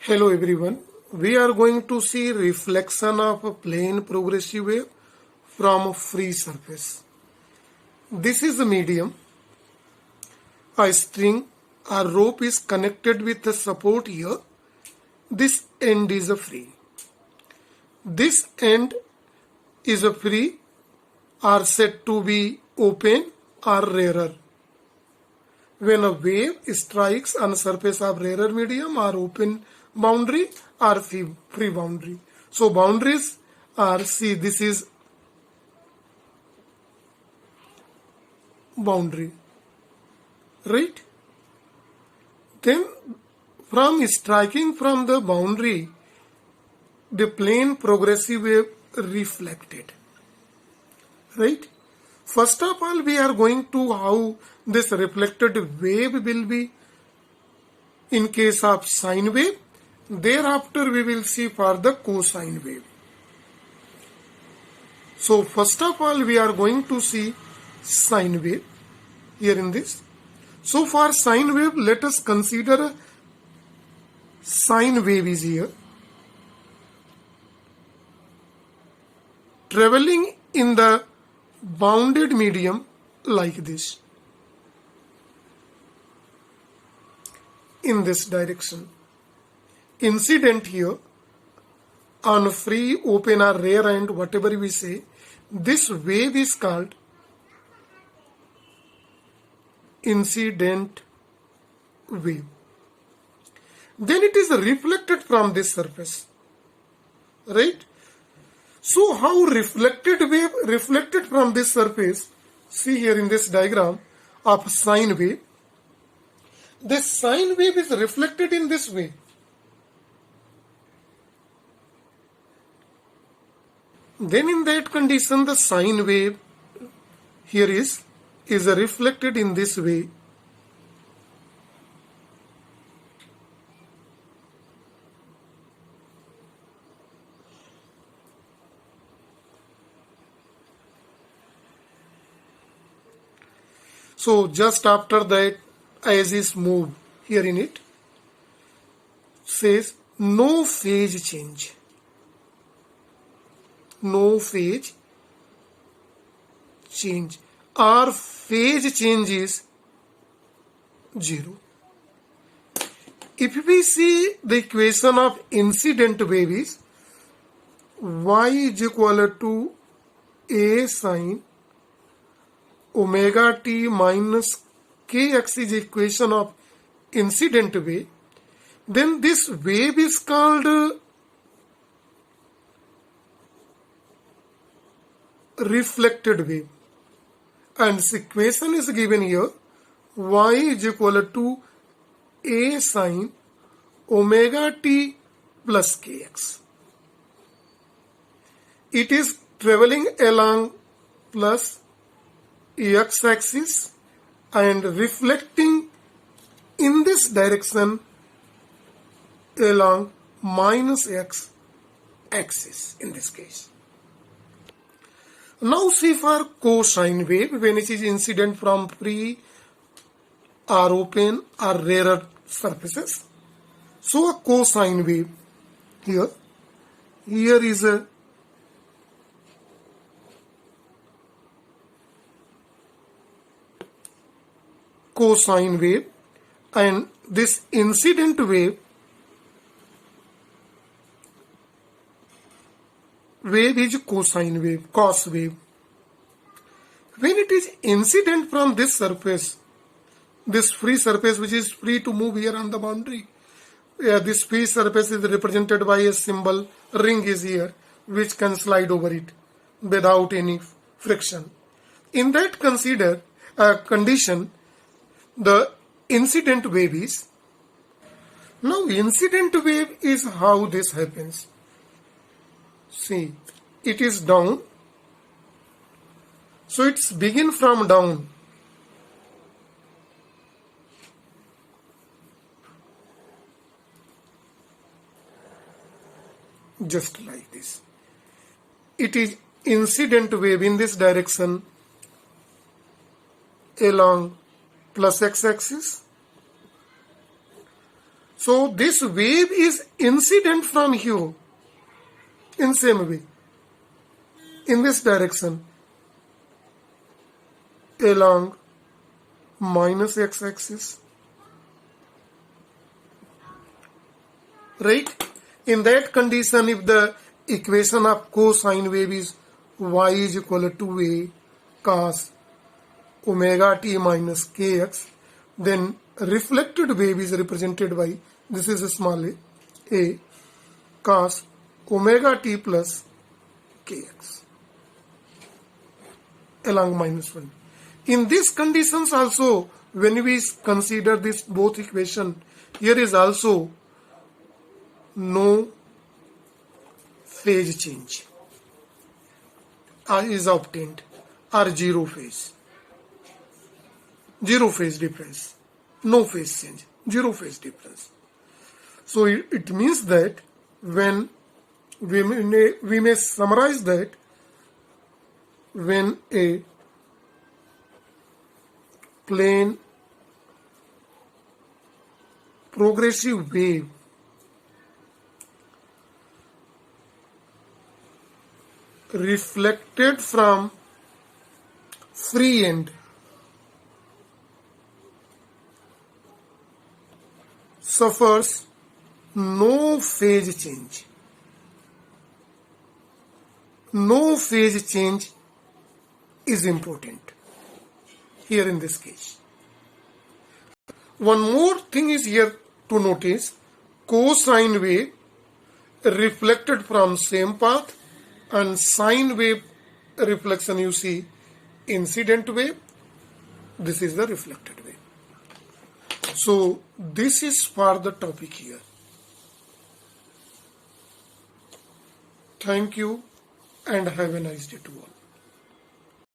Hello everyone, we are going to see reflection of a plane progressive wave from a free surface. This is a medium. A string or rope is connected with a support here. This end is a free. This end is a free are said to be open or rarer. When a wave strikes on a surface of rarer medium or open boundary or free boundary. So boundaries are, see, this is boundary, right? Then from striking from the boundary, the plane progressive wave reflected, right? First of all, we are going to how this reflected wave will be in case of sine wave. Thereafter, we will see for the cosine wave. So, first of all, we are going to see sine wave here in this. So, for sine wave, let us consider a sine wave is here. Traveling in the bounded medium like this. In this direction. Incident here on free, open or rare end, whatever we say, this wave is called incident wave. Then it is reflected from this surface, right? So how reflected wave reflected from this surface, see here in this diagram of sine wave, this sine wave is reflected in this way. Then in that condition, the sine wave here is reflected in this way. So just after that, as is move here in it, says no phase change. No phase change or phase change is 0. If we see the equation of incident wave is y is equal to a sine omega t minus kx is equation of incident wave, then this wave is called reflected wave, and this equation is given here, y is equal to a sine omega t plus kx. It is traveling along plus x axis and reflecting in this direction along minus x axis in this case. Now see for cosine wave when it is incident from free or open or rarer surfaces. So a cosine wave here is a cosine wave, and this incident wave is cosine wave, cos wave. When it is incident from this surface, this free surface which is free to move here on the boundary, this free surface is represented by a symbol, ring is here, which can slide over it without any friction. In that condition, the incident wave is, now incident wave is how this happens. See, it is down. So it's begin from down. Just like this. It is incident wave in this direction along plus x-axis. So this wave is incident from here in same way, in this direction, along minus x-axis, right? In that condition, if the equation of cosine wave is y is equal to a cos omega t minus kx, then reflected wave is represented by, this is a small a cos omega t plus kx along minus 1. In these conditions also, when we consider this both equation, here is also no phase change is obtained, or zero phase difference, no phase change, zero phase difference. So it means that when we may summarize that when a plane progressive wave reflected from free end suffers no phase change. No phase change is important here in this case. One more thing is here to notice: cosine wave reflected from same path, and sine wave reflection you see incident wave. This is the reflected wave. So this is for the topic here. Thank you and have a nice day to all.